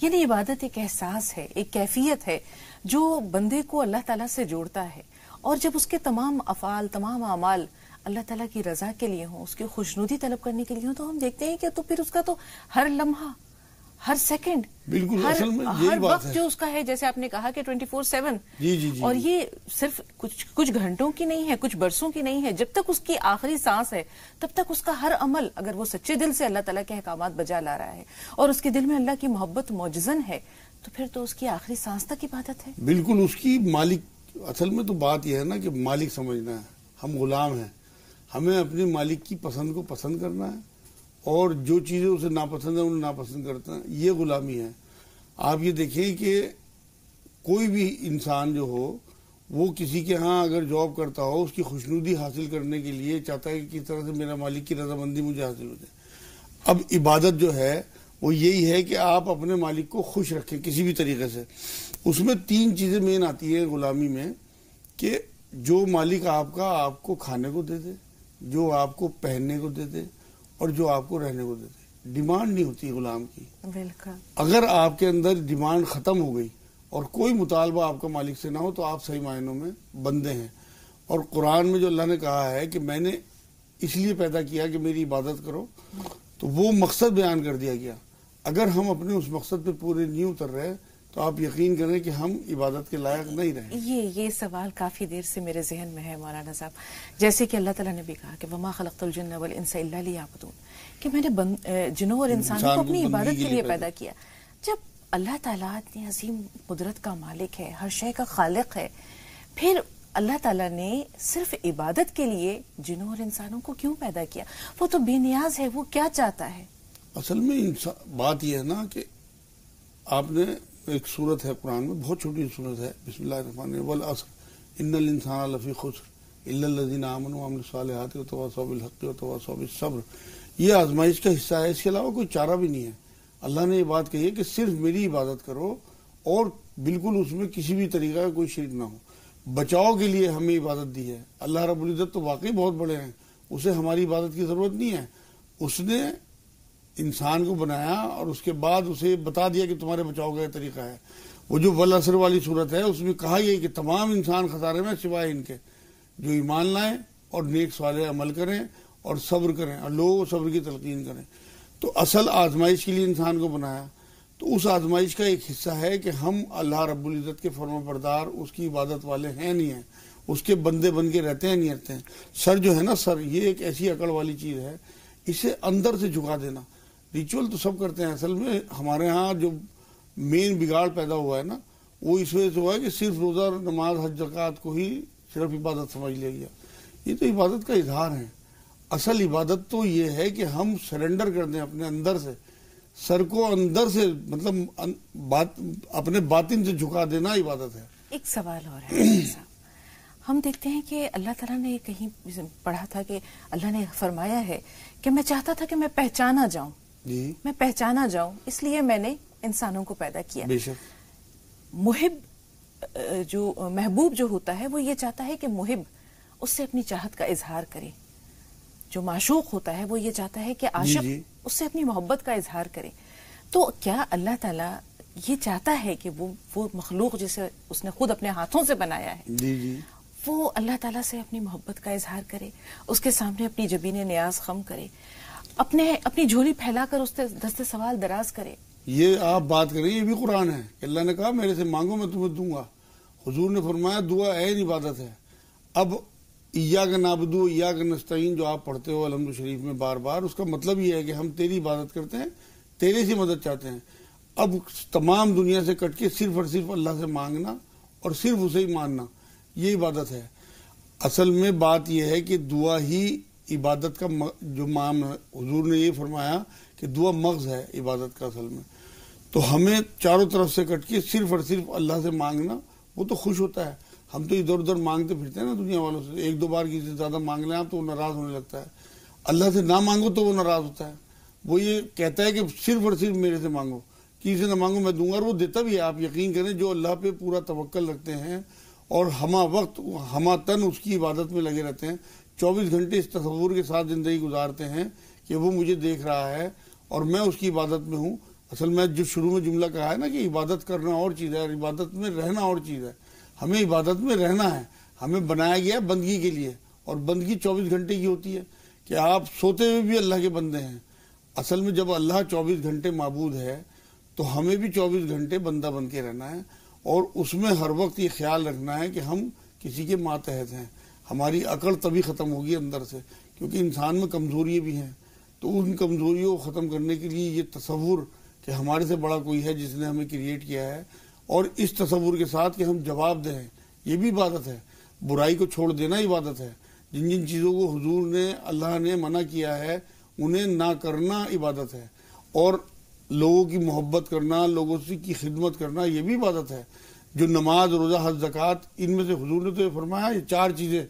یعنی عبادت ایک احساس ہے، ایک کیفیت ہے جو بندے کو اللہ تعالیٰ سے جوڑتا ہے، اور جب اس کے تمام افعال، تمام اعمال اللہ تعالیٰ کی رضا کے لیے ہوں، اس کی خوشنودی طلب کرنے کے لیے ہوں، تو ہم دیکھتے ہیں کہ تو پھر اس کا تو ہر لمحہ، ہر سیکنڈ، بالکل اصل میں یہی ہر بات وقت ہے جو اس کا ہے، جیسے آپ نے کہا کہ 24/7. جی اور یہ صرف کچھ گھنٹوں کی نہیں ہے، کچھ برسوں کی نہیں ہے، جب تک اس کی آخری سانس ہے تب تک اس کا ہر عمل، اگر وہ سچے دل سے اللہ تعالیٰ کے احکامات بجا لا رہا ہے اور اس کے دل میں اللہ کی محبت موجزن ہے، تو پھر تو اس کی آخری سانس تک عبادت ہے. بالکل اس کی مالک. اصل میں تو بات یہ ہے نا کہ مالک سمجھنا ہے، ہم غلام ہیں، ہمیں اپنے مالک کی پسند کو پسند کرنا ہے، اور جو چیزیں اسے ناپسند ہیں انہیں ناپسند کرتا ہے. یہ غلامی ہے. آپ یہ دیکھیں کہ کوئی بھی انسان جو ہو، وہ کسی کے ہاں اگر جاب کرتا ہو، اس کی خوشنودی حاصل کرنے کے لیے چاہتا ہے کہ کس طرح سے میرا مالک کی رضامندی مجھے حاصل ہو جائے. اب عبادت جو ہے وہ یہی ہے کہ آپ اپنے مالک کو خوش رکھیں کسی بھی طریقے سے. اس میں 3 چیزیں مین آتی ہیں غلامی میں، کہ جو مالک آپ کا آپ کو کھانے کو دے دے، جو آپ کو پہننے کو دے دے، اور جو آپ کو رہنے کو دے دے. ڈیمانڈ نہیں ہوتی غلام کی. بالکل. اگر آپ کے اندر ڈیمانڈ ختم ہو گئی اور کوئی مطالبہ آپ کا مالک سے نہ ہو، تو آپ صحیح معنوں میں بندے ہیں. اور قرآن میں جو اللہ نے کہا ہے کہ میں نے اس لیے پیدا کیا کہ میری عبادت کرو، تو وہ مقصد بیان کر دیا گیا. اگر ہم اپنے اس مقصد پہ پورے نہیں اتر رہے تو آپ یقین کریں کہ ہم عبادت کے لائق نہیں رہے. یہ سوال کافی دیر سے میرے ذہن میں ہے مولانا صاحب. جیسے کہ اللہ تعالیٰ نے بھی کہا کہ وما خلقت الجن والانس الا لیعبدون، کہ میں نے جنوں اور انسانوں کو اپنی عبادت کے لیے پیدا کیا. جب اللہ تعالیٰ اتنی عظیم قدرت کا مالک ہے، ہر شے کا خالق ہے، پھر اللہ تعالیٰ نے صرف عبادت کے لیے جنوں اور انسانوں کو کیوں پیدا کیا؟ وہ تو بے نیاز ہے، وہ کیا چاہتا ہے؟ اصل میں بات یہ ہے نا کہ آپ نے ایک سورت ہے قرآن میں، بہت چھوٹی سورت ہے، بسم اللہ الرحمن الرحیم، والعصر ان الانسان لفی خسر الا الذین آمنوا وعملوا الصالحات وتواصوا بالحق وتواصوا بالصبر. یہ آزمائش کا حصہ ہے، اس کے علاوہ کوئی چارہ بھی نہیں ہے. اللہ نے یہ بات کہی ہے کہ صرف میری عبادت کرو اور بالکل اس میں کسی بھی طریقہ کا کوئی شرک نہ ہو. بچاؤ کے لیے ہمیں عبادت دی ہے. اللہ رب العزت تو واقعی بہت بڑے ہیں، اسے ہماری عبادت کی ضرورت نہیں ہے. اس نے انسان کو بنایا اور اس کے بعد اسے بتا دیا کہ تمہارے بچاؤ کا یہ طریقہ ہے. وہ جو والعصر والی صورت ہے اس میں کہا یہ کہ تمام انسان خسارے میں سوائے ان کے جو ایمان لائیں اور نیک صالح عمل کریں اور صبر کریں اور لوگوں کو صبر کی تلقین کریں. تو اصل آزمائش کے لیے انسان کو بنایا. تو اس آزمائش کا ایک حصہ ہے کہ ہم اللہ رب العزت کے فرما بردار، اس کی عبادت والے ہیں نہیں ہیں، اس کے بندے بن کے رہتے ہیں نہیں رہتے ہیں. سر جو ہے نا، سر یہ ایک ایسی عقل والی چیز ہے، اسے اندر سے جھکا دینا. ریچول تو سب کرتے ہیں، اصل میں ہمارے ہاں جو مین بگاڑ پیدا ہوا ہے نا، وہ اس وجہ سے ہوا ہے کہ صرف روزہ، نماز، حج، زکوٰۃ کو ہی صرف عبادت سمجھ لیا گیا. یہ تو عبادت کا اظہار ہے. اصل عبادت تو یہ ہے کہ ہم سرنڈر کر دیں اپنے اندر سے، سر کو اندر سے، مطلب اپنے باطن سے جھکا دینا عبادت ہے. ایک سوال اور ہے صاحب، ہم دیکھتے ہیں کہ اللہ تعالیٰ نے کہیں پڑھا تھا کہ اللہ نے فرمایا ہے کہ میں چاہتا تھا کہ میں پہچانا جاؤں، جی میں پہچانا جاؤں، اس لیے میں نے انسانوں کو پیدا کیا. بے شک. محب جو محبوب جو ہوتا ہے وہ یہ چاہتا ہے کہ محب اس سے اپنی چاہت کا اظہار کرے. جو معشوق ہوتا ہے وہ یہ چاہتا ہے کہ عاشق اس سے اپنی محبت کا اظہار کرے. تو کیا اللہ تعالیٰ یہ چاہتا ہے کہ وہ مخلوق جسے اس نے خود اپنے ہاتھوں سے بنایا ہے، جی جی، وہ اللہ تعالیٰ سے اپنی محبت کا اظہار کرے، اس کے سامنے اپنی جبین نیاز خم کرے، اپنی جھولی پھیلا کر اس سے دستے سوال دراز کرے؟ یہ آپ بات کریں، یہ بھی قرآن ہے کہ اللہ نے کہا میرے سے مانگو میں تمہیں دوں گا. حضور نے فرمایا دعا عین عبادت ہے. اب ایاک نعبد و ایاک نستعین جو آپ پڑھتے ہو الحمد شریف میں بار بار، اس کا مطلب یہ ہے کہ ہم تیری عبادت کرتے ہیں، تیرے سے مدد چاہتے ہیں. اب تمام دنیا سے کٹ کے صرف اور صرف اللہ سے مانگنا اور صرف اسے ہی ماننا، یہ عبادت ہے. اصل میں بات یہ ہے کہ دعا ہی عبادت کا جو معاملہ ہے. حضور نے یہ فرمایا کہ دعا مغز ہے عبادت کا اصل میں. تو ہمیں چاروں طرف سے کٹ کے صرف اور صرف اللہ سے مانگنا، وہ تو خوش ہوتا ہے. ہم تو ادھر ادھر مانگتے پھرتے ہیں نا دنیا والوں سے، ایک دو بار کسی سے زیادہ مانگ لیں آپ تو وہ ناراض ہونے لگتا ہے. اللہ سے نہ مانگو تو وہ ناراض ہوتا ہے. وہ یہ کہتا ہے کہ صرف اور صرف میرے سے مانگو، کسی سے نہ مانگو میں دوں گا. اور وہ دیتا بھی ہے. آپ یقین کریں جو اللہ پہ پورا توکل رکھتے ہیں اور ہمہ وقت ہمہ تن اس کی عبادت میں لگے رہتے ہیں، 24 گھنٹے اس تصور کے ساتھ زندگی گزارتے ہیں کہ وہ مجھے دیکھ رہا ہے اور میں اس کی عبادت میں ہوں. اصل میں جو شروع میں جملہ کہا ہے نا کہ عبادت کرنا اور چیز ہے اور عبادت میں رہنا اور چیز ہے. ہمیں عبادت میں رہنا ہے. ہمیں بنایا گیا بندگی کے لیے, اور بندگی 24 گھنٹے کی ہوتی ہے کہ آپ سوتے ہوئے بھی اللہ کے بندے ہیں. اصل میں جب اللہ 24 گھنٹے معبود ہے تو ہمیں بھی 24 گھنٹے بندہ بن کے رہنا ہے, اور اس میں ہر وقت یہ خیال رکھنا ہے کہ ہم کسی کے ماتحت ہیں. ہماری عقل تبھی ختم ہوگی اندر سے, کیونکہ انسان میں کمزوریاں بھی ہیں. تو ان کمزوریوں کو ختم کرنے کے لیے یہ تصور کہ ہمارے سے بڑا کوئی ہے جس نے ہمیں کریٹ کیا ہے, اور اس تصور کے ساتھ کہ ہم جواب دیں, یہ بھی عبادت ہے. برائی کو چھوڑ دینا عبادت ہے. جن جن چیزوں کو حضور نے, اللہ نے منع کیا ہے انہیں نہ کرنا عبادت ہے. اور لوگوں کی محبت کرنا, لوگوں کی خدمت کرنا, یہ بھی عبادت ہے. جو نماز, روزہ, حج, زکوٰۃ, ان میں سے حضور نے تو یہ فرمایا یہ 4 چیزیں,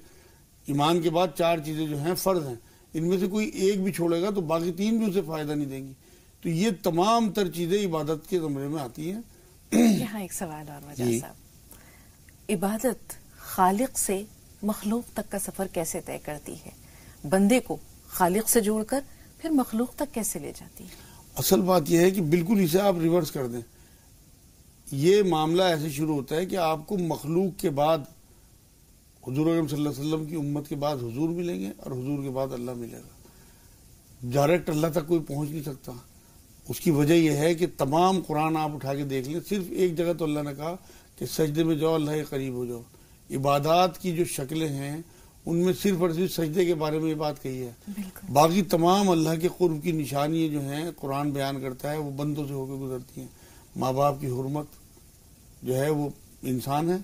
ایمان کے بعد 4 چیزیں جو ہیں فرض ہیں, ان میں سے کوئی ایک بھی چھوڑے گا تو باقی 3 بھی اسے فائدہ نہیں دیں گی. تو یہ تمام تر چیزیں عبادت کے زمرے میں آتی ہیں. یہاں ایک سوال اور وجہ صاحب, عبادت خالق سے مخلوق تک کا سفر کیسے طے کرتی ہے؟ بندے کو خالق سے جوڑ کر پھر مخلوق تک کیسے لے جاتی ہے؟ اصل بات یہ ہے کہ بالکل اسے آپ ریورس کر دیں. یہ معاملہ ایسے شروع ہوتا ہے کہ آپ کو مخلوق کے بعد حضور اکرم صلی اللہ علیہ وسلم کی امت کے بعد حضور ملیں گے, اور حضور کے بعد اللہ ملے گا. ڈائریکٹ اللہ تک کوئی پہنچ نہیں سکتا. اس کی وجہ یہ ہے کہ تمام قرآن آپ اٹھا کے دیکھ لیں, صرف ایک جگہ تو اللہ نے کہا کہ سجدے میں جاؤ, اللہ کے قریب ہو جاؤ. عبادات کی جو شکلیں ہیں ان میں صرف اور صرف سجدے کے بارے میں یہ بات کہی ہے. باقی تمام اللہ کے قرب کی نشانیاں جو ہیں قرآن بیان کرتا ہے وہ بندوں سے ہو کے گزرتی ہیں. ماں باپ کی حرمت جو ہے وہ انسان ہے,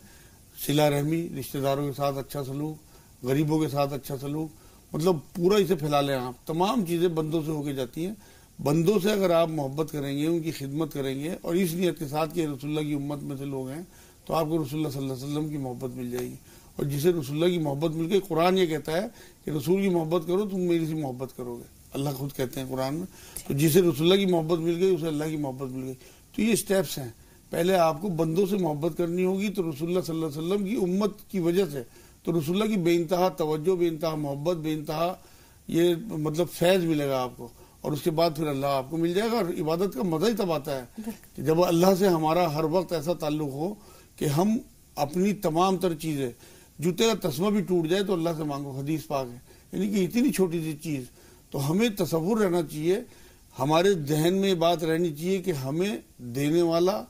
صلہ رحمی, رشتہ داروں کے ساتھ اچھا سلوک, غریبوں کے ساتھ اچھا سلوک, مطلب پورا اسے پھیلا لیں آپ. تمام چیزیں بندوں سے ہو کے جاتی ہیں. بندوں سے اگر آپ محبت کریں گے, ان کی خدمت کریں گے, اور اس نیت کے ساتھ کہ رسول اللہ کی امت میں سے لوگ ہیں, تو آپ کو رسول اللہ صلی اللہ علیہ وسلم کی محبت مل جائے گی. اور جسے رسول اللہ کی محبت مل گئی, قرآن یہ کہتا ہے کہ رسول کی محبت کرو تم میری سے محبت کرو گے. اللہ خود کہتے ہیں قرآن میں. تو جسے رسول اللہ کی محبت مل گئی اسے اللہ کی محبت مل گئی. تو یہ اسٹیپس ہیں. پہلے آپ کو بندوں سے محبت کرنی ہوگی تو رسول اللہ صلی اللہ علیہ وسلم کی امت کی وجہ سے, تو رسول اللہ کی بے انتہا توجہ, بے انتہا محبت, بے انتہا یہ مطلب فیض ملے گا آپ کو, اور اس کے بعد پھر اللہ آپ کو مل جائے گا. اور عبادت کا مزہ ہی تب آتا ہے کہ جب اللہ سے ہمارا ہر وقت ایسا تعلق ہو کہ ہم اپنی تمام تر چیزیں, جوتے کا تسمہ بھی ٹوٹ جائے تو اللہ سے مانگو. حدیث پاک ہے. یعنی کہ اتنی چھوٹی سی چیز, تو ہمیں تصور رہنا چاہیے, ہمارے ذہن میں یہ بات رہنی چاہیے کہ ہمیں دینے والا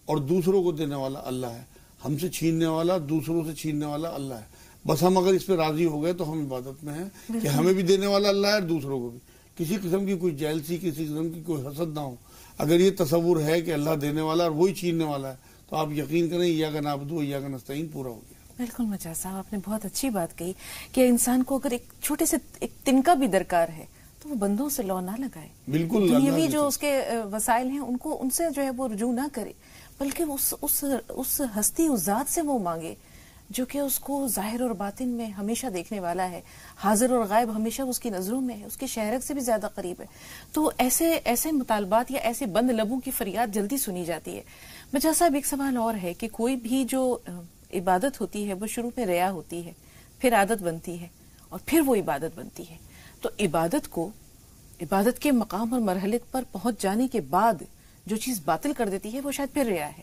اور دوسروں کو دینے والا اللہ ہے, ہم سے چھیننے والا, دوسروں سے چھیننے والا اللہ ہے. بس ہم اگر اس پہ راضی ہو گئے تو ہم عبادت میں ہیں کہ ہمیں بھی دینے والا اللہ ہے اور دوسروں کو بھی. کسی قسم کی کوئی جیلسی, کسی قسم کی کوئی حسد نہ ہو. اگر یہ تصور ہے کہ اللہ دینے والا اور وہی چھیننے والا ہے, تو آپ یقین کریں ایاک نعبد و ایاک نستعین پورا ہو گیا. بالکل مجاز صاحب, آپ نے بہت اچھی بات کہی کہ انسان کو اگر ایک چھوٹے سے ایک تنکا بھی درکار ہے تو وہ بندوں سے لو نہ لگائے. بالکل دنیاوی جو اس کے وسائل ہیں ان سے جو ہے وہ رجوع نہ کرے, بلکہ اس ہستی, اس ذات سے وہ مانگے جو کہ اس کو ظاہر اور باطن میں ہمیشہ دیکھنے والا ہے, حاضر اور غائب ہمیشہ اس کی نظروں میں ہے, اس کے شہرک سے بھی زیادہ قریب ہے. تو ایسے مطالبات یا ایسے بند لبوں کی فریاد جلدی سنی جاتی ہے. مجاز صاحب, ایک سوال اور ہے کہ کوئی بھی جو عبادت ہوتی ہے وہ شروع میں ریا ہوتی ہے, پھر عادت بنتی ہے, اور پھر وہ عبادت بنتی ہے. تو عبادت کے مقام اور مرحلے پر پہنچ جانے کے بعد جو چیز باطل کر دیتی ہے وہ شاید پھر ریا ہے.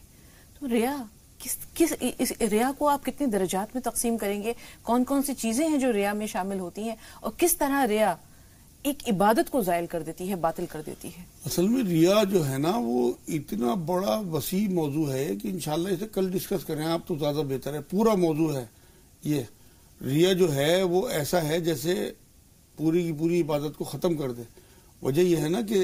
تو ریا اس ریا کو آپ کتنے درجات میں تقسیم کریں گے؟ کون کون سی چیزیں ہیں جو ریا میں شامل ہوتی ہیں, اور کس طرح ریا ایک عبادت کو زائل کر دیتی ہے, باطل کر دیتی ہے؟ اصل میں ریا جو ہے نا وہ اتنا بڑا وسیع موضوع ہے کہ انشاءاللہ اسے کل ڈسکس کریں آپ تو زیادہ بہتر ہے. پورا موضوع ہے یہ. ریا جو ہے وہ ایسا ہے جیسے پوری کی پوری عبادت کو ختم کر دے. وجہ یہ ہے نا کہ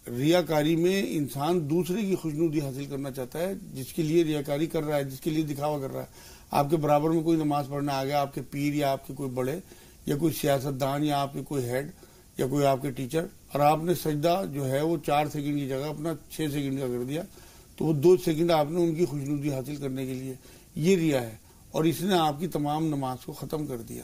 ریاکاری میں انسان دوسرے کی خوشنودی حاصل کرنا چاہتا ہے, جس کے لیے ریاکاری کر رہا ہے, جس کے لیے دکھاوا کر رہا ہے. آپ کے برابر میں کوئی نماز پڑھنے آ گیا, آپ کے پیر یا آپ کے کوئی بڑے یا کوئی سیاستدان یا آپ کے کوئی ہیڈ یا کوئی آپ کے ٹیچر, اور آپ نے سجدہ جو ہے وہ 4 سیکنڈ کی جگہ اپنا 6 سیکنڈ کا کر دیا, تو وہ 2 سیکنڈ آپ نے ان کی خوشنودی حاصل کرنے کے لیے, یہ ریا ہے. اور اس نے آپ کی تمام نماز کو ختم کر دیا,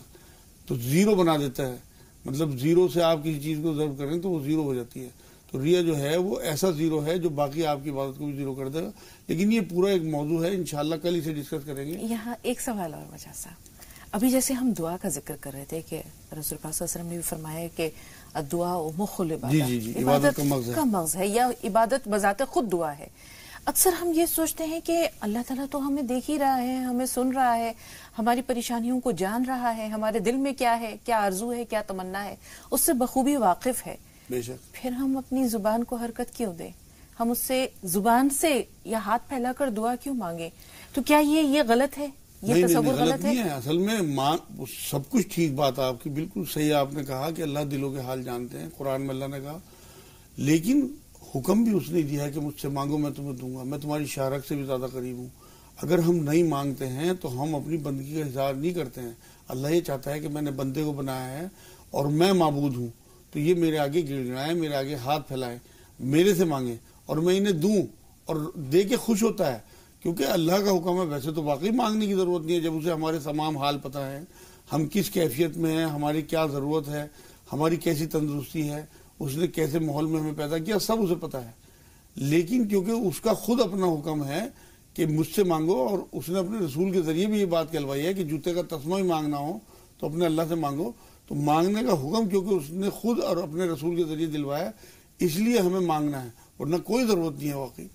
تو زیرو بنا دیتا ہے. مطلب زیرو سے آپ کسی چیز کو ضرب کریں تو وہ زیرو ہو جاتی ہے. تو ریا جو ہے وہ ایسا زیرو ہے جو باقی آپ کی عبادت کو بھی زیرو کر دے گا. لیکن یہ پورا ایک موضوع ہے, انشاءاللہ کل اسے ڈسکس کریں گے. یہاں ایک سوال اور مجاز صاحب, ابھی جیسے ہم دعا کا ذکر کر رہے تھے کہ رسول پاک صلی اللہ علیہ وسلم نے بھی فرمایا کہ دعا مخ العبادہ، جی عبادت کا مغز ہے، یا عبادت بذات خود دعا ہے۔ اکثر ہم یہ سوچتے ہیں کہ اللہ تعالیٰ تو ہمیں دیکھ ہی رہا ہے، ہمیں سن رہا ہے، ہماری پریشانیوں کو جان رہا ہے، ہمارے دل میں کیا ہے، کیا آرزو ہے، کیا تمنا ہے، اس سے بخوبی واقف ہے، بے شک۔ پھر ہم اپنی زبان کو حرکت کیوں دیں؟ ہم اس سے زبان سے یا ہاتھ پھیلا کر دعا کیوں مانگیں؟ تو کیا یہ غلط ہے؟ یہ تصور غلط نہیں ہے؟ اصل میں سب کچھ ٹھیک بات ہے آپ کی، بالکل صحیح آپ نے کہا کہ اللہ دلوں کے حال جانتے ہیں، قرآن میں اللہ نے کہا، لیکن حکم بھی اس نے دیا ہے کہ مجھ سے مانگو میں تمہیں دوں گا، میں تمہاری شارک سے بھی زیادہ قریب ہوں۔ اگر ہم نہیں مانگتے ہیں تو ہم اپنی بندگی کا اظہار نہیں کرتے ہیں۔ اللہ یہ چاہتا ہے کہ میں نے بندے کو بنایا ہے اور میں معبود ہوں، تو یہ میرے آگے گڑ گڑائیں، میرے آگے ہاتھ پھیلائیں، میرے سے مانگیں اور میں انہیں دوں، اور دے کے خوش ہوتا ہے، کیونکہ اللہ کا حکم ہے۔ ویسے تو واقعی مانگنے کی ضرورت نہیں ہے، جب اسے ہمارے تمام حال پتہ ہے، ہم کس کیفیت میں ہیں، ہماری کیا ضرورت ہے، ہماری کیسی تندرستی ہے، اس نے کیسے ماحول میں ہمیں پیدا کیا، سب اسے پتہ ہے۔ لیکن کیونکہ اس کا خود اپنا حکم ہے کہ مجھ سے مانگو، اور اس نے اپنے رسول کے ذریعے بھی یہ بات کہلوائی ہے کہ جوتے کا تسمہ ہی مانگنا ہو تو اپنے اللہ سے مانگو، تو مانگنے کا حکم کیونکہ اس نے خود اور اپنے رسول کے ذریعے دلوایا، اس لیے ہمیں مانگنا ہے، ورنہ کوئی ضرورت نہیں ہے واقعی۔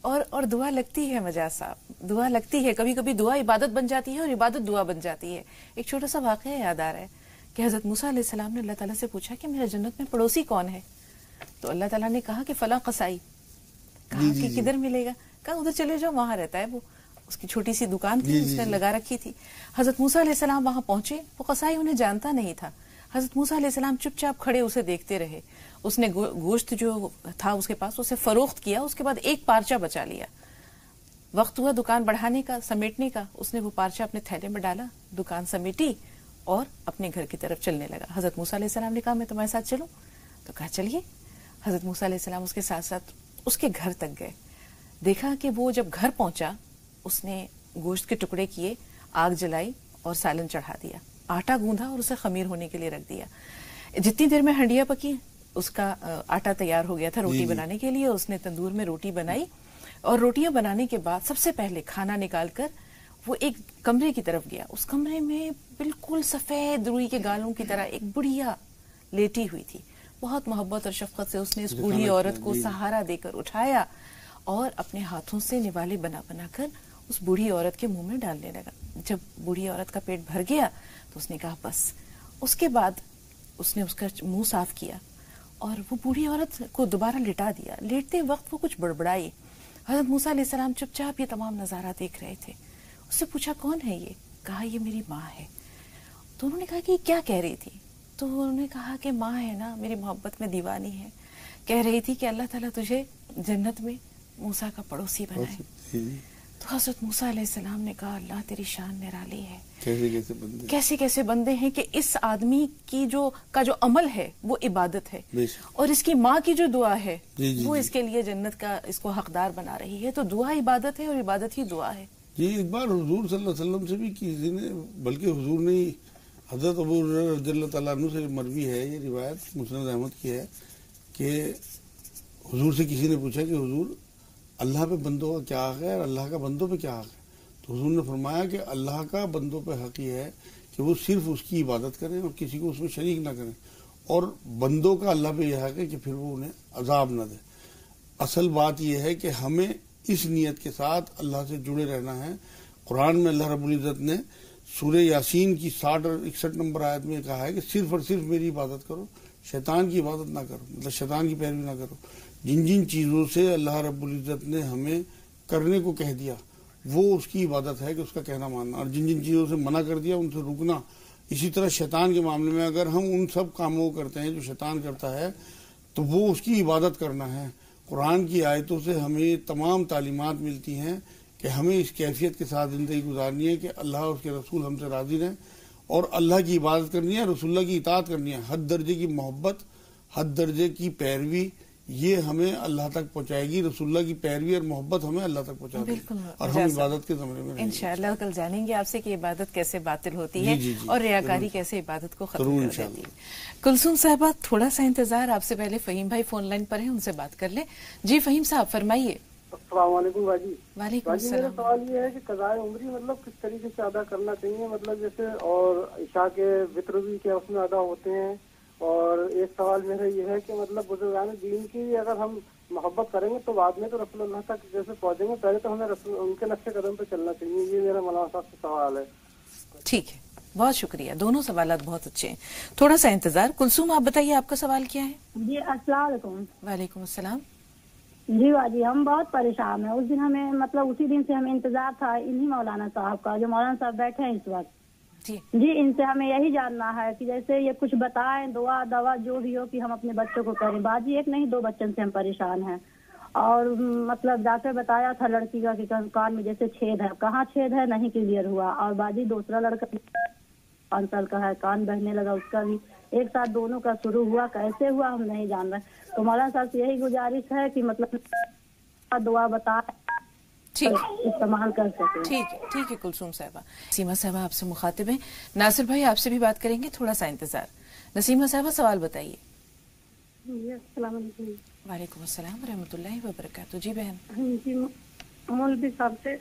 اور دعا لگتی ہے مجاز صاحب، دعا لگتی ہے، کبھی کبھی دعا عبادت بن جاتی ہے اور عبادت دعا بن جاتی ہے۔ ایک چھوٹا سا واقعہ یاد آ رہا ہے کہ حضرت موسیٰ علیہ السلام نے اللہ تعالیٰ سے پوچھا کہ میرے جنت میں پڑوسی کون ہے؟ تو اللہ تعالیٰ نے کہا کہ فلاں قصائی۔ کہا کہ کدھر ملے گا؟ کہا ادھر چلے جاؤ، وہاں رہتا ہے وہ، اس کی چھوٹی سی دکان تھی، اس نے لگا رکھی تھی۔ حضرت موسیٰ علیہ السلام وہاں پہنچے، وہ قصائی انہیں جانتا نہیں تھا۔ حضرت موسیٰ علیہ السلام چپ چاپ کھڑے اسے دیکھتے رہے۔ اس نے گوشت جو تھا اس کے پاس اسے فروخت کیا، اس کے بعد ایک پارچہ بچا لیا۔ وقت ہوا دکان بڑھانے کا، سمیٹنے کا، اس نے وہ پارچہ اپنے تھیلے میں ڈالا، دکان سمیٹی اور اپنے گھر کی طرف چلنے لگا۔ حضرت موسیٰ علیہ السلام نے کہا میں تمہارے ساتھ چلوں؟ تو کہا چلیے۔ حضرت موسیٰ علیہ السلام اس کے ساتھ ساتھ اس کے گھر تک گئے۔ دیکھا کہ وہ جب گھر پہنچا، اس نے گوشت کے ٹکڑے کیے، آگ جلائی اور سالن چڑھا دیا، آٹا گوندھا اور اسے خمیر ہونے کے لیے رکھ دیا۔ جتنی دیر میں ہنڈیا پکی، اس کا آٹا تیار ہو گیا تھا روٹی بنانے کے لیے۔ اس نے تندور میں روٹی بنائی، اور روٹیاں بنانے کے بعد سب سے پہلے کھانا نکال کر وہ ایک کمرے کی طرف گیا۔ اس کمرے میں بالکل سفید روئی کے گالوں کی طرح ایک بڑھیا لیٹی ہوئی تھی۔ بہت محبت اور شفقت سے اس نے اس بوڑھی عورت کو سہارا دے کر اٹھایا اور اپنے ہاتھوں سے نوالے بنا بنا کر اس بوڑھی عورت کے منہ میں ڈالنے لگا۔ جب بوڑھی عورت کا پیٹ بھر گیا تو اس نے کہا بس۔ اس کے بعد اس نے اس کا منہ صاف کیا اور وہ بوڑھی عورت کو دوبارہ لٹا دیا۔ لیٹتے وقت وہ کچھ بڑبڑائی۔ حضرت موسیٰ علیہ السلام چپ چاپ یہ تمام نظارہ دیکھ رہے تھے۔ اس سے پوچھا کون ہے یہ؟ کہا یہ میری ماں ہے۔ تو انہوں نے کہا کہ یہ کیا کہہ رہی تھی؟ تو انہوں نے کہا کہ ماں ہے نا، میری محبت میں دیوانی ہے، کہہ رہی تھی کہ اللہ تعالیٰ تجھے جنت میں موسیٰ کا پڑوسی بنائے۔ تو حضرت موسیٰ علیہ السلام نے کہا اللہ تیری شان نرالی ہے، کیسے کیسے بندے ہیں کہ اس آدمی کی جو عمل ہے وہ عبادت ہے، اور اس کی ماں کی جو دعا ہے وہ اس کے لیے جنت کا اس کو حقدار بنا رہی ہے۔ تو دعا عبادت ہے اور عبادت ہی دعا ہے۔ جی ایک بار حضور صلی اللہ علیہ وسلم سے بھی کسی نے، بلکہ حضور نے حضرت ابو ہریرہ رضی اللہ تعالیٰ عنہ سے مروی ہے یہ روایت، مسند احمد کی ہے، کہ حضور سے کسی نے پوچھا کہ حضور اللہ پہ بندوں کا کیا حق ہے اور اللہ کا بندوں پہ کیا حق ہے؟ تو حضور نے فرمایا کہ اللہ کا بندوں پہ حق یہ ہے کہ وہ صرف اس کی عبادت کریں اور کسی کو اس میں شریک نہ کریں، اور بندوں کا اللہ پہ یہ حق ہے کہ پھر وہ انہیں عذاب نہ دے۔ اصل بات یہ ہے کہ ہمیں اس نیت کے ساتھ اللہ سے جڑے رہنا ہے۔ قرآن میں اللہ رب العزت نے سورہ یاسین کی 60 اور 61 نمبر آیت میں کہا ہے کہ صرف اور صرف میری عبادت کرو، شیطان کی عبادت نہ کرو، مطلب شیطان کی پیروی نہ کرو۔ جن جن چیزوں سے اللہ رب العزت نے ہمیں کرنے کو کہہ دیا وہ اس کی عبادت ہے کہ اس کا کہنا ماننا، اور جن جن چیزوں سے منع کر دیا ان سے رکنا۔ اسی طرح شیطان کے معاملے میں اگر ہم ان سب کاموں کو کرتے ہیں جو شیطان کرتا ہے تو وہ اس کی عبادت کرنا ہے۔ قرآن کی آیتوں سے ہمیں تمام تعلیمات ملتی ہیں کہ ہمیں اس کیفیت کے ساتھ زندگی گزارنی ہے کہ اللہ اور اس کے رسول ہم سے راضی رہیں، اور اللہ کی عبادت کرنی ہے، رسول اللہ کی اطاعت کرنی ہے۔ حد درجے کی محبت، حد درجے کی پیروی، یہ ہمیں اللہ تک پہنچائے گی۔ رسول اللہ کی پیروی اور محبت ہمیں اللہ تک پہنچا دے گی اور ہم عبادت کے زمرے میں رہیں گے۔ انشاءاللہ کل جانیں گے آپ سے کہ عبادت کیسے باطل ہوتی ہے اور ریاکاری کیسے عبادت کو ختم کر دیتی ہے۔ کلثوم صاحبہ تھوڑا سا انتظار، آپ سے پہلے فہیم بھائی فون لائن پر ہیں، ان سے بات کر لیں۔ جی فہیم صاحب فرمائیے۔ السلام علیکم باجی. وعلیکم باجی میرا السلام. سوال یہ ہے کہ قضائے عمری مطلب کس طریقے سے ادا کرنا چاہیے, مطلب جیسے اور عشاء کے وطر بھی کیا اس میں ادا ہوتے ہیں, اور ایک سوال میرا یہ ہے کہ مطلب بزرگان دین کی اگر ہم محبت کریں گے تو بعد میں تو رسول اللہ تک جیسے پہنچیں گے, پہلے تو ہمیں ان کے نقش قدم پہ چلنا چاہیے. یہ میرا مولانا صاحب سے سوال ہے. ٹھیک ہے, بہت شکریہ, دونوں سوالات بہت اچھے ہیں. تھوڑا سا انتظار. کلثوم آپ بتائیے آپ کا سوال کیا ہے؟ جی السلام علیکم. وعلیکم السلام. جی باجی ہم بہت پریشان ہیں. اس دن ہمیں مطلب اسی دن سے ہمیں انتظار تھا انہی مولانا صاحب کا, جو مولانا صاحب بیٹھے ہیں اس وقت. جی ان سے ہمیں یہی جاننا ہے کہ جیسے یہ کچھ بتائیں, دعا دوا جو بھی ہو کہ ہم اپنے بچوں کو کریں. باجی ایک نہیں 2 بچوں سے ہم پریشان ہیں, اور مطلب ڈاکٹر بتایا تھا لڑکی کا کہ کان میں جیسے چھید ہے, کہاں چھید ہے نہیں کلیئر ہوا. اور باجی دوسرا لڑکا 5 سال کا ہے, کان بہنے لگا, اس کا بھی ایک ساتھ دونوں کا شروع ہوا. کیسے ہوا ہم نہیں جان رہے. تو مولانا صاحب سے یہی گزارش ہے کہ مطلب دعا بتا استعمال کر سکیں. ٹھیک ہے کلثوم صاحبہ. نسیمہ صاحبہ آپ سے مخاطب ہیں. ناصر بھائی آپ سے بھی بات کریں گے, تھوڑا سا انتظار. نسیمہ صاحبہ سوال بتائیے. السلام علیکم. وعلیکم السلام ورحمۃ اللہ وبرکاتہ. جی بہن. جی مولوی صاحب سے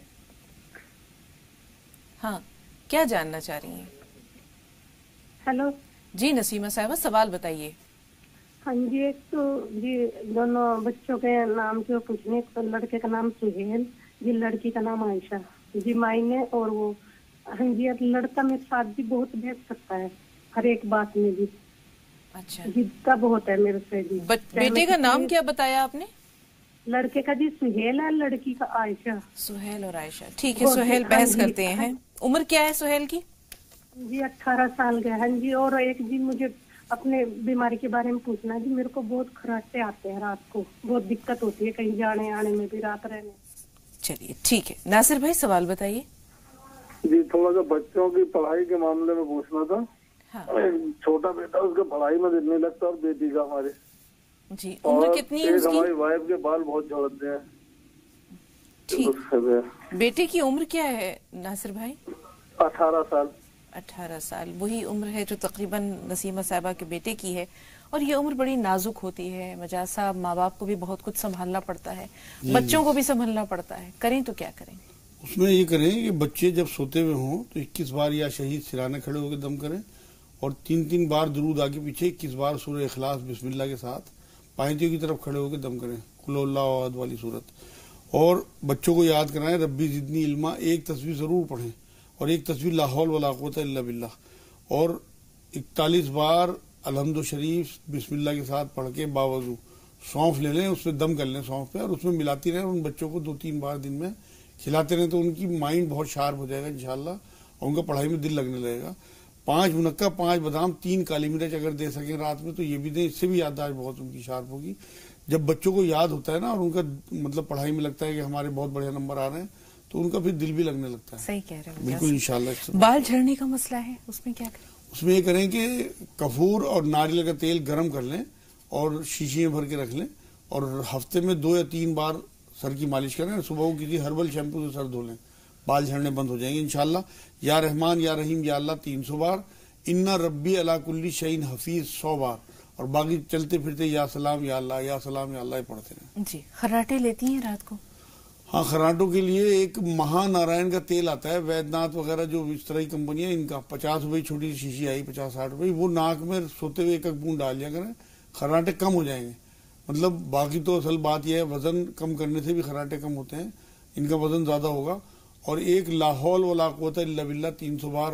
ہاں, کیا جاننا چاہ رہی ہیں؟ ہیلو. جی نسیمہ صاحبہ سوال بتائیے. ہاں جی, ایک تو جی دونوں بچوں کے نام جو پوچھنے, تو لڑکے کا نام سہیل جی, لڑکی کا نام عائشہ جی. مائنے اور وہ ہاں جی, لڑکا میرے ساتھ بھی بہت بیٹھ سکتا ہے ہر ایک بات میں بھی. اچھا جدہ بہت ہے میرے سے جی. بیٹے کا نام کیا بتایا آپ نے؟ لڑکے کا جی سہیل ہے, لڑکی کا عائشہ. سہیل اور عائشہ. ٹھیک ہے سہیل, بحث کرتے ہیں. عمر کیا ہے سہیل کی؟ جی 18 سال کا. ہاں جی. اور ایک جی مجھے اپنے بیماری کے بارے میں پوچھنا ہے جی. میرے کو بہت خراٹے آتے ہیں رات کو, بہت دقت ہوتی ہے کہیں جانے آنے میں بھی, رات رہنے. چلیے ٹھیک ہے. ناصر بھائی سوال بتائیے. جی تھوڑا سا بچوں کی پڑھائی کے معاملے میں پوچھنا تھا. چھوٹا بیٹا اس کے پڑھائی میں دل نہیں لگتا, اور بیٹی کا ہمارے. جی عمر کتنی ہے اس کی؟ ہماری وائف کے بال بہت جھڑتے ہیں. ٹھیک. بیٹے کی عمر کیا ہے ناصر بھائی؟ 18 سال. 18 سال وہی عمر ہے جو تقریباً نسیمہ صاحبہ کے بیٹے کی ہے. اور یہ عمر بڑی نازک ہوتی ہے. مجاز صاحب ماں باپ کو بھی بہت کچھ سنبھالنا پڑتا ہے, بچوں کو بھی سنبھالنا پڑتا ہے. کریں تو کیا کریں؟ اس میں یہ کریں کہ بچے جب سوتے ہوئے ہوں تو 21 بار یا شہید سرانے کھڑے ہو کے دم کریں, اور 3 بار درود آگے پیچھے 21 بار سورہ اخلاص بسم اللہ کے ساتھ پائنتیوں کی طرف کھڑے ہو کے دم کریں, قل اللہ احد والی صورت. اور بچوں کو یاد کرائیں ربی زدنی علما, ایک تصویر ضرور پڑھیں, اور ایک تصویر لا حول ولا قوت الا باللہ, اور 41 بار الحمد شریف بسم اللہ کے ساتھ پڑھ کے باوضو سونف لے لیں, اس پہ دم کر لیں سونف پہ, اور اس میں ملاتی رہیں. ان بچوں کو 2-3 بار دن میں کھلاتے رہیں تو ان کی مائنڈ بہت شارپ ہو جائے گا انشاءاللہ, اور ان کا پڑھائی میں دل لگنے لگے گا. 5 منقع 5 بادام 3 کالی مرچ اگر دے سکیں رات میں تو یہ بھی دیں, اس سے بھی یادداشت بہت ان کی شارپ ہوگی. جب بچوں کو یاد ہوتا ہے نا, اور ان کا مطلب پڑھائی میں لگتا ہے کہ ہمارے بہت بڑے نمبر آ رہے ہیں, تو ان کا پھر دل بھی لگنے لگتا ہے. صحیح کہہ رہے ہیں بالکل انشاءاللہ. بال جھڑنے کا مسئلہ ہے, اس میں کیا کریں؟ اس میں یہ کریں کہ کپور اور ناریل کا تیل گرم کر لیں اور شیشی میں بھر کے رکھ لیں, اور ہفتے میں 2 یا 3 بار سر کی مالش کریں. صبح کو کسی ہربل شیمپو سے سر دھو لیں, بال جھڑنے بند ہو جائیں گے انشاءاللہ. یا رحمان یا رحیم یا اللہ 300 بار, انا ربی علی کل شیء حفیظ 100 بار, اور باقی چلتے پھرتے یا سلام یا اللہ یا سلام یا اللہ پڑھتے ہیں. جی خراٹے لیتی ہیں رات کو؟ ہاں, خراٹوں کے لیے ایک مہا نارائن کا تیل آتا ہے, وید ناتھ وغیرہ جو اس طرح کی کمپنی ہے, ان کا 50 روپئے چھوٹی سی شیشی آئی, 50-60 روپئے, وہ ناک میں سوتے ہوئے 1 بوند ڈال دیا کریں, خراٹے کم ہو جائیں گے. مطلب باقی تو اصل بات یہ ہے وزن کم کرنے سے بھی خراٹے کم ہوتے ہیں, ان کا وزن زیادہ ہوگا. اور ایک لا حول ولا قوت الا باللہ 300 بار,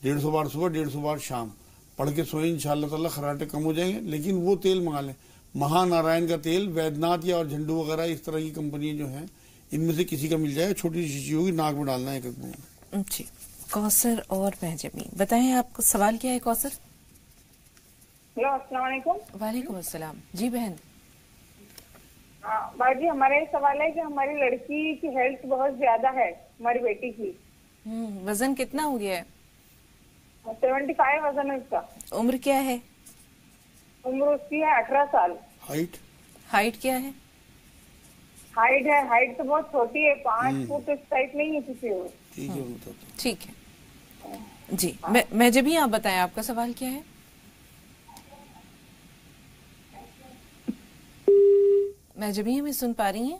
150 بار صبح 150 بار شام پڑھ کے سوئیں, انشاءاللہ تعالی خراٹے کم ہو جائیں گے. لیکن وہ تیل منگا لیں, مہا نارائن کا تیل, وید ناتھ یا اور جھنڈو وغیرہ اس طرح کی کمپنیاں جو ہیں ان میں سے کسی کا مل جائے, چھوٹی سی شیشی ہوگی, ناک میں ڈالنا ہے 1 بوند. جی کوثر اور مہجبین بتائیں آپ کا سوال کیا ہے کوثر؟ ہلو السلام علیکم. وعلیکم السلام. جی بہن. بھائی جی ہمارا یہ سوال ہے کہ ہماری لڑکی کی ہیلتھ بہت زیادہ ہے, ہماری بیٹی کی. وزن کتنا ہو گیا ہے؟ 75 وزن ہے اس کا. عمر کیا ہے؟ عمر اس کی ہے 18 سال. ہائٹ کیا ہے؟ ہائٹ تو بہت چھوٹی ہے, 5 فٹ اس ٹائپ نہیں ہے کسی اور. ٹھیک ہے جی. میں جب ہی آپ بتائیں آپ کا سوال کیا ہے؟ میں جب ہی ہمیں سن پا رہی ہیں؟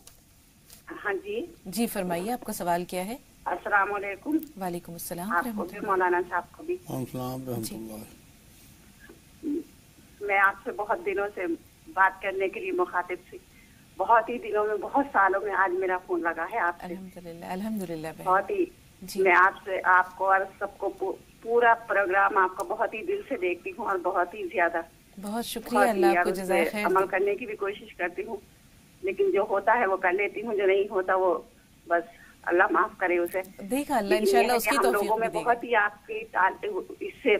ہاں جی جی فرمائیے، آپ کا سوال کیا ہے؟ السلام علیکم. وعلیکم السلام. آپ کو بھی، مولانا صاحب کو بھی. السلام رحمۃ اللہ. میں آپ سے بہت دنوں سے بات کرنے کے لیے مخاطب تھی. بہت ہی دنوں میں، بہت سالوں میں آج میرا فون لگا ہے آپ سے. الحمدللہ الحمدللہ. بہت ہی میں آپ سے، آپ کو اور سب کو، پورا پروگرام آپ کا بہت ہی دل سے دیکھتی ہوں اور بہت ہی زیادہ. بہت شکریہ، اللہ آپ کو جزائے خیر. عمل کرنے کی بھی کوشش کرتی ہوں، لیکن جو ہوتا ہے وہ کر لیتی ہوں، جو نہیں ہوتا وہ بس اللہ معاف کرے اسے. دیکھا اللہ انشاءاللہ اس کی توفیق دے گا. ہم لوگوں میں بہت ہی آپ کی اس سے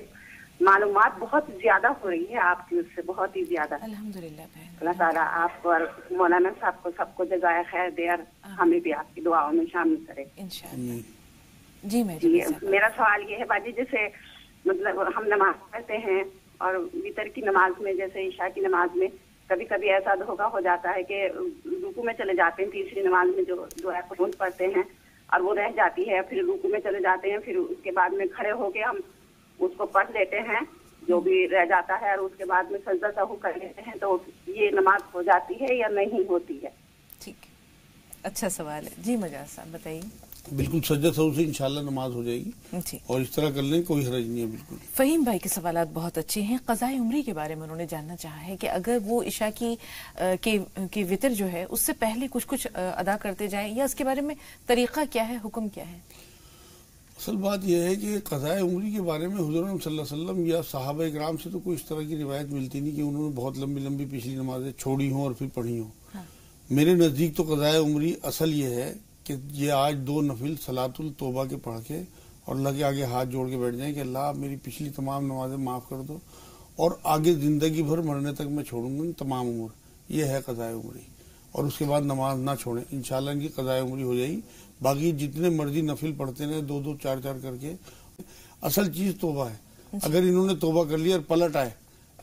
معلومات بہت زیادہ ہو رہی ہے، آپ کی اس سے بہت ہی زیادہ. الحمدللہ. اللہ تعالیٰ آپ کو اور مولانا صاحب کو سب کو جزائے خیر دے اور ہمیں بھی آپ کی دعاؤں میں شامل کرے انشاءاللہ. جی میرا سوال یہ ہے باجی، جیسے مطلب ہم نماز پڑھتے ہیں اور وتر کی نماز میں، جیسے عشاء کی نماز میں کبھی کبھی ایسا دھوکا ہو جاتا ہے کہ رکوع میں چلے جاتے ہیں، تیسری نماز میں جو دعا قنوت پڑھتے ہیں اور وہ رہ جاتی ہے، پھر رکوع میں چلے جاتے ہیں، پھر اس کے بعد میں کھڑے ہو کے ہم اس کو پڑھ لیتے ہیں جو بھی رہ جاتا ہے، اور اس کے بعد میں سجدہ سہو کر لیتے ہیں، تو یہ نماز ہو جاتی ہے یا نہیں ہوتی ہے؟ ٹھیک، اچھا سوال ہے. جی مجاز صاحب بتائیے. بالکل سجدہ سہو سے انشاءاللہ نماز ہو جائے گی جی، اور اس طرح کر لیں، کوئی حرج نہیں ہے. بالکل فہیم بھائی کے سوالات بہت اچھے ہیں. قضائے عمری کے بارے میں انہوں نے جاننا چاہا ہے کہ اگر وہ عشاء کی وتر جو ہے اس سے پہلے کچھ ادا کرتے جائیں، یا اس کے بارے میں طریقہ کیا ہے، حکم کیا ہے؟ اصل بات یہ ہے کہ قضائے عمری کے بارے میں حضور صلی اللہ علیہ وسلم یا صحابہ اکرام سے تو کوئی اس طرح کی روایت ملتی نہیں کہ انہوں نے بہت لمبی لمبی پچھلی نمازیں چھوڑی ہوں اور پھر پڑھی ہوں. میرے نزدیک تو قضائے عمری اصل یہ ہے کہ یہ آج 2 نفل صلاۃ التوبہ کے پڑھ کے اور اللہ کے آگے ہاتھ جوڑ کے بیٹھ جائیں کہ اللہ آپ میری پچھلی تمام نمازیں معاف کر دو اور آگے زندگی بھر مرنے تک میں چھوڑوں گا تمام عمر. یہ ہے قضائے عمری. اور اس کے بعد نماز نہ چھوڑیں، انشاءاللہ ان کی قضائے عمری ہو جائے گی. باقی جتنے مرضی نفل پڑھتے ہیں 2 2 4 4 کر کے، اصل چیز توبہ ہے. اگر انہوں نے توبہ کر لیا اور پلٹ آئے،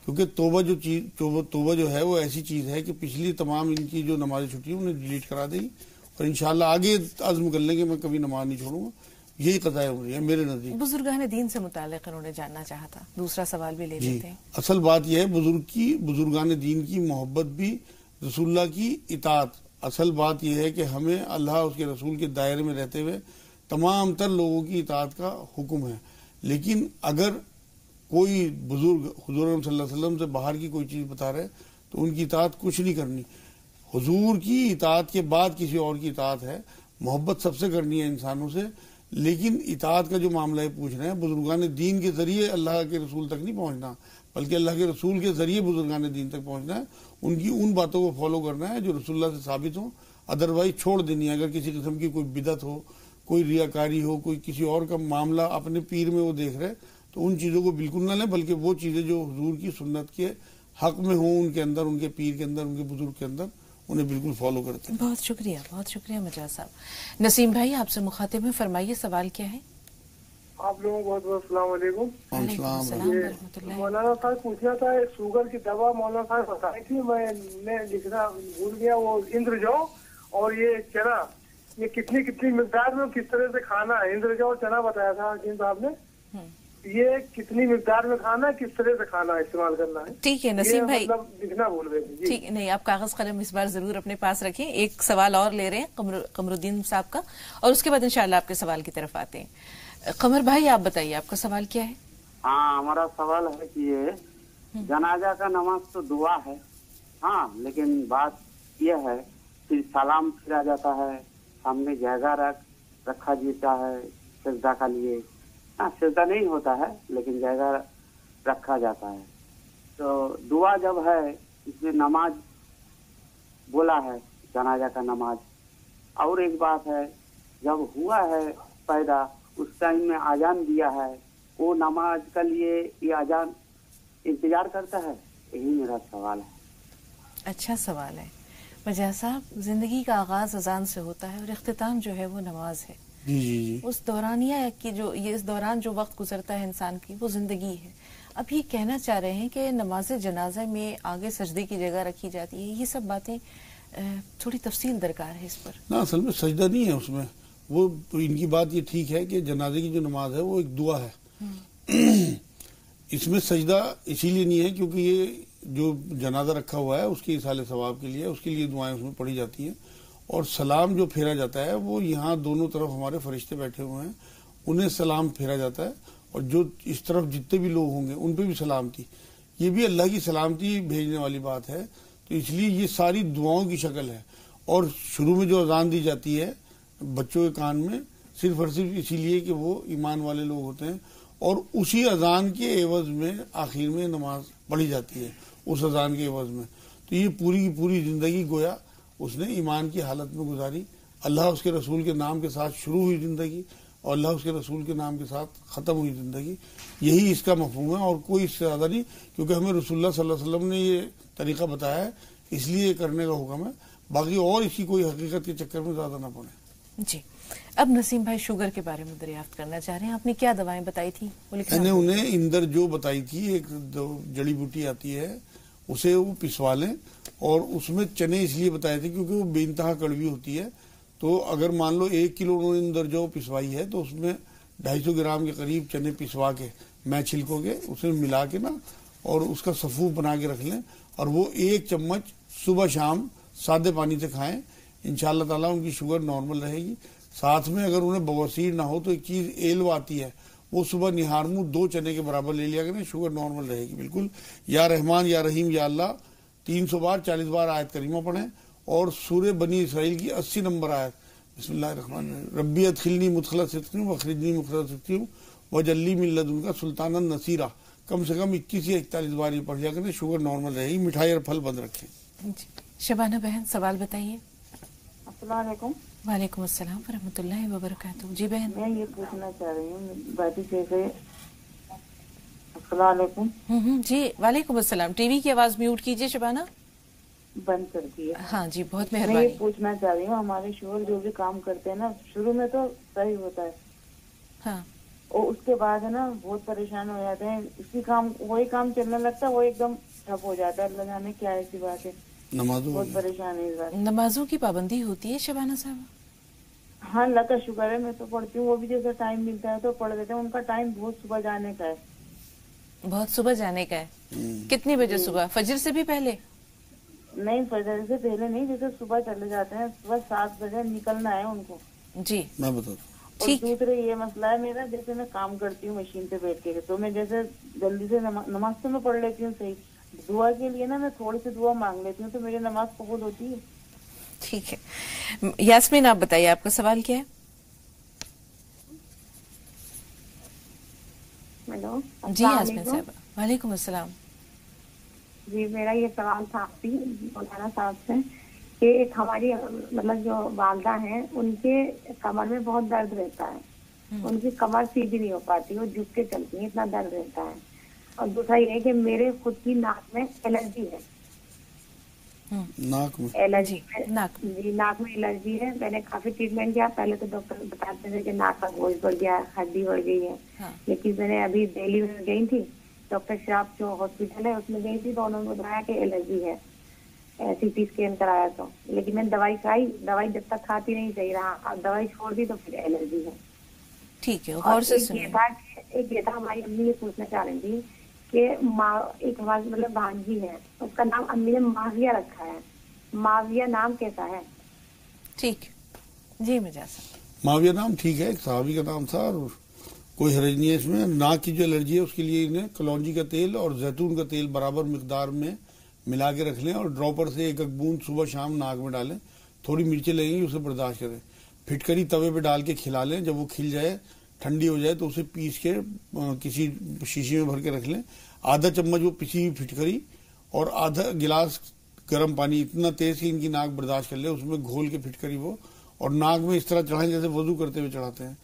کیونکہ توبہ جو ہے وہ ایسی چیز ہے کہ پچھلی تمام ان کی جو نمازیں چھٹی ہیں انہیں ڈیلیٹ کرا دے گی اور انشاءاللہ آگے عزم کر لیں گے میں کبھی نماز نہیں چھوڑوں گا. یہی قضائے عمری ہے میرے نزدیک. بزرگان دین سے متعلق انہوں نے جاننا چاہا تھا، دوسرا سوال بھی لے لیتے ہیں. اصل بات یہ ہے بزرگان دین کی محبت بھی رسول اللہ کی اطاعت. اصل بات یہ ہے کہ ہمیں اللہ اس کے رسول کے دائرے میں رہتے ہوئے تمام تر لوگوں کی اطاعت کا حکم ہے. لیکن اگر کوئی بزرگ حضور صلی اللہ علیہ وسلم سے باہر کی کوئی چیز بتا رہے تو ان کی اطاعت کچھ نہیں کرنی. حضور کی اطاعت کے بعد کسی اور کی اطاعت ہے. محبت سب سے کرنی ہے انسانوں سے، لیکن اطاعت کا جو معاملہ ہے پوچھ رہے ہیں، بزرگان دین کے ذریعے اللہ کے رسول تک نہیں پہنچنا، بلکہ اللہ کے رسول کے ذریعے بزرگان دین تک پہنچنا ہے. ان کی ان باتوں کو فالو کرنا ہے جو رسول اللہ سے ثابت ہوں، ادروائز چھوڑ دینی ہے. اگر کسی قسم کی کوئی بدعت ہو، کوئی ریاکاری ہو، کوئی کسی اور کا معاملہ اپنے پیر میں وہ دیکھ رہے تو ان چیزوں کو بالکل نہ لیں، بلکہ وہ چیزیں جو حضور کی سنت کے حق میں ہوں، ان کے اندر، ان کے پیر کے اندر، ان کے بزرگ کے اندر، انہیں بالکل فالو کرتے ہیں. بہت شکریہ مجاز صاحب. نسیم بھائی آپ سے مخاطب ہیں، فرمائیے سوال کیا ہے؟ آپ لوگوں کو بہت بہت السلام علیکم. مولانا صاحب پوچھنا تھا، شوگر کی دوا مولانا صاحب بتائی تھی، میں لکھنا بھول گیا. وہ اندرجو اور یہ چنا، یہ کتنی مقدار میں کس طرح سے کھانا ہے؟ اندرجو اور چنا بتایا تھا حکیم صاحب نے، یہ کتنی مقدار میں کھانا ہے، کس طرح سے کھانا استعمال کرنا ہے؟ ٹھیک ہے نسیم بھائی، لکھنا بھول گئے. ٹھیک نہیں، آپ کاغذ قلم اس بار ضرور اپنے پاس رکھیں. ایک سوال اور لے رہے ہیں قمر الدین صاحب کا، اور اس کے بعد انشاءاللہ آپ کے سوال کی طرف آتے ہیں. قمر بھائی آپ بتائیے آپ کا سوال کیا ہے؟ ہاں، ہمارا سوال ہے کہ یہ جنازہ کا نماز تو دعا ہے، ہاں، لیکن بات یہ ہے کہ سلام پھرا جاتا ہے، سامنے جگہ رکھا جاتا ہے سجدہ کا لیے. ہاں، سجدہ نہیں ہوتا ہے لیکن جگہ رکھا جاتا ہے. تو دعا جب ہے اس میں نماز بولا ہے، جنازہ کا نماز. اور ایک بات ہے، جب ہوا ہے پیدا اس ٹائم میں اذان دیا ہے، وہ نماز کے لیے یہ اذان انتظار کرتا ہے؟ یہی میرا سوال ہے. اچھا سوال ہے مجاز صاحب. زندگی کا آغاز اذان سے ہوتا ہے اور اختتام جو ہے وہ نماز ہے. جی. اس دورانیہ کی جو یہ اس دوران جو وقت گزرتا ہے انسان کی، وہ زندگی ہے. اب یہ کہنا چاہ رہے ہیں کہ نماز جنازہ میں آگے سجدے کی جگہ رکھی جاتی ہے، یہ سب باتیں تھوڑی تفصیل درکار ہے اس پر. نہ، اصل میں سجدہ نہیں ہے اس میں. وہ ان کی بات یہ ٹھیک ہے کہ جنازے کی جو نماز ہے وہ ایک دعا ہے. اس میں سجدہ اسی لیے نہیں ہے کیونکہ یہ جو جنازہ رکھا ہوا ہے اس کے ایصال ثواب کے لیے، اس کے لیے دعائیں اس میں پڑھی جاتی ہیں. اور سلام جو پھیرا جاتا ہے وہ یہاں دونوں طرف ہمارے فرشتے بیٹھے ہوئے ہیں، انہیں سلام پھیرا جاتا ہے، اور جو اس طرف جتنے بھی لوگ ہوں گے ان پہ بھی سلامتی، یہ بھی اللہ کی سلامتی بھیجنے والی بات ہے. تو اس لیے یہ ساری دعاؤں کی شکل ہے. اور شروع میں جو اذان دی جاتی ہے بچوں کے کان میں صرف اور صرف اسی لیے کہ وہ ایمان والے لوگ ہوتے ہیں، اور اسی اذان کے عوض میں آخر میں نماز پڑھی جاتی ہے، اس اذان کے عوض میں. تو یہ پوری کی پوری زندگی گویا اس نے ایمان کی حالت میں گزاری. اللہ اس کے رسول کے نام کے ساتھ شروع ہوئی زندگی، اور اللہ اس کے رسول کے نام کے ساتھ ختم ہوئی زندگی. یہی اس کا مفہوم ہے، اور کوئی اس سے زیادہ نہیں، کیونکہ ہمیں رسول اللہ صلی اللہ علیہ وسلم نے یہ طریقہ بتایا ہے، اس لیے یہ کرنے کا حکم ہے. باقی اور اس کی کوئی حقیقت کے چکر میں زیادہ نہ پڑے. جی اب نسیم بھائی شوگر کے بارے میں دریافت کرنا چاہ رہے ہیں. آپ نے کیا دوائیں بتائی تھی؟ میں نے انہیں اندر جو بتائی تھی، ایک جڑی بوٹی آتی ہے، اسے وہ پسوا لیں، اور اس میں چنے اس لیے بتائے تھے کیونکہ وہ بے انتہا کڑوی ہوتی ہے. تو اگر مان لو 1 کلو انہوں نے اندر جو پسوائی ہے تو اس میں 250 گرام کے قریب چنے پسوا کے میں چھلکوں کے اسے ملا کے نا اور اس کا صفوف بنا کے رکھ لیں، اور وہ 1 چمچ صبح شام سادے پانی سے کھائیں. انشاءاللہ تعالیٰ ان کی شوگر نارمل رہے گی. ساتھ میں اگر انہیں بواسیر نہ ہو تو ایک چیز ایلو آتی ہے، وہ صبح نہار منہ 2 چنے کے برابر لے لیا کریں، شوگر نارمل رہے گی بالکل. یا رحمان یا رحیم یا اللہ 300 بار 40 بار آیت کریمہ پڑھیں، اور سورہ بنی اسرائیل کی 80 نمبر آیت بسم اللہ الرحمن الرحیم ربی ادخلنی مدخل صدق واخرجنی مخرج صدق وجلی من لدنک سلطانا نصیرا کم سے کم 21 یا 41 بار یہ پڑھ لیا کریں، شوگر نارمل رہے گی. مٹھائی اور پھل بند رکھیں. جی شبانہ بہن سوال بتائیے. السلام علیکم. وعلیکم السلام ورحمۃ اللہ وبرکاتہ. جی بہن میں یہ پوچھنا چاہ رہی ہوں باجی سے. السلام علیکم. جی وعلیکم السلام. ٹی وی کی آواز میوٹ کیجیے شبانہ. بند کر دیے. ہاں جی بہت میں مہربانی. یہ پوچھنا چاہ رہی ہوں ہمارے شوہر جو بھی کام کرتے ہیں نا شروع میں تو صحیح ہوتا ہے، ہاں، اور اس کے بعد ہے نا بہت پریشان ہو جاتے ہیں. اسی کام وہی کام چلنے لگتا ہے، وہ ایک دم ٹھپ ہو جاتا ہے. اللہ جانے کیا ایسی بات ہے، بہت پریشان ہے اس بات. نمازوں کی پابندی ہوتی ہے شبانہ صاحب؟ ہاں اللہ کا شکر ہے، میں تو پڑھتی ہوں. وہ بھی جیسے ٹائم ملتا ہے تو پڑھ دیتے ہیں. ان کا ٹائم بہت صبح جانے کا ہے. بہت صبح جانے کا ہے؟ کتنی بجے صبح؟ فجر سے بھی پہلے؟ نہیں فجر سے پہلے نہیں، جیسے صبح چلے جاتے ہیں، صبح 7 بجے نکلنا ہے ان کو. جی میں بتا. اور دوسرے یہ مسئلہ ہے میرا، جیسے میں کام کرتی ہوں مشین پہ بیٹھ کے، تو میں جیسے جلدی سے نماز تو میں پڑھ لیتی ہوں صحیح. دعا کے لیے نا میں تھوڑی سی دعا مانگ لیتی ہوں تو میری نماز قبول ہوتی ہے. ٹھیک ہے. یاسمین آپ بتائیے آپ کا سوال کیا ہے؟ ہیلو جی یاسمین صاحب. وعلیکم السلام. جی میرا یہ سوال تھا آپ کی مولانا صاحب سے کہ ایک ہماری مطلب جو والدہ ہیں ان کے کمر میں بہت درد رہتا ہے، ان کی کمر سیدھی نہیں ہو پاتی، وہ جھک کے چلتی ہیں، اتنا درد رہتا ہے. اور دوسرا یہ کہ میرے خود کی ناک میں الرجی ہے. ناک میں الرجی جی ناک میں الرجی ہے. میں نے کافی ٹریٹمنٹ کیا، پہلے تو ڈاکٹر بتاتے تھے کہ ناک کا گوشت بڑھ گیا، ہڈی بڑھ گئی ہے. لیکن میں نے ابھی دہلی میں گئی تھی، ڈاکٹر شاپ جو ہاسپٹل ہے اس میں گئی تھی تو انہوں نے بتایا کہ الرجی ہے. سی ٹی اسکین کرایا تو، لیکن میں نے دوائی کھائی، دوائی جب تک کھاتی نہیں صحیح رہا، اب دوائی چھوڑ دی تو پھر الرجی ہے. ٹھیک ہے. اور ایک یہ تھا ہماری امی یہ پوچھنا چاہ رہی تھی کہ ایک ہماری مطلب بھانجی ہے، اس کا نام امی نے ماویہ رکھا ہے. ماویہ نام کیسا ہے؟ ٹھیک جی میں جا سکتا. ماویہ نام ٹھیک ہے، ایک صحابی کا نام تھا اور کوئی حرج نہیں ہے اس میں. ناک کی جو الرجی ہے اس کے لیے انہیں کلونجی کا تیل اور زیتون کا تیل برابر مقدار میں ملا کے رکھ لیں اور ڈراپر سے 1 بوند صبح شام ناک میں ڈالیں. تھوڑی مرچیں لگیں گی اسے برداشت کریں. پھٹکری توے پہ ڈال کے کھلا لیں. جب وہ کھل جائے ٹھنڈی ہو جائے تو اسے پیس کے کسی شیشے میں بھر کے رکھ لیں. آدھا چمچ وہ پسی ہوئی پھٹکری اور آدھا گلاس گرم پانی، اتنا تیز کہ ان کی ناک برداشت کر لے، اس میں گھول کے پھٹکری وہ اور ناک میں اس طرح چڑھائیں جیسے وضو کرتے ہوئے چڑھاتے ہیں،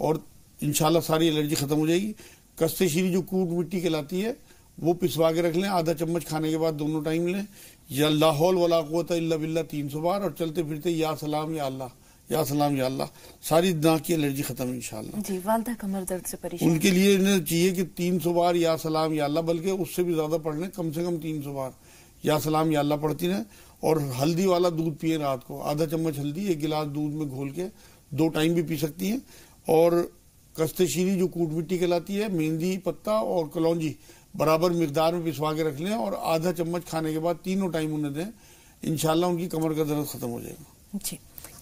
اور انشاءاللہ ساری الرجی ختم ہو جائے گی. کستے شیری جو کوٹ مٹی کہلاتی ہے وہ پسوا کے رکھ لیں. آدھا چمچ کھانے کے بعد دونوں ٹائم لیں. یا لا حول ولا قوت الا باللہ 300 بار، اور چلتے پھرتے یا سلام یا اللہ، یا سلام یا اللہ. ساری ناک کی الرجی ختم انشاءاللہ. جی والدہ کمر درد سے پریشان، ان کے لیے انہیں چاہیے کہ 300 بار یا سلام یا اللہ، بلکہ اس سے بھی زیادہ پڑھ لیں، کم سے کم 300 بار یا سلام یا اللہ پڑھتی رہیں. اور ہلدی والا دودھ پیے رات کو، آدھا چمچ ہلدی 1 گلاس دودھ میں گھول کے 2 ٹائم بھی پی سکتی ہیں. اور کستے شیری جو کوٹ مٹی کہلاتی ہے، مہندی پتا اور کلونجی برابر مقدار میں پسوا کے رکھ لیں اور آدھا چمچ کھانے کے بعد 3 ٹائم انہیں دیں. انشاءاللہ ان کی کمر کا درد ختم ہو جائے گا. جی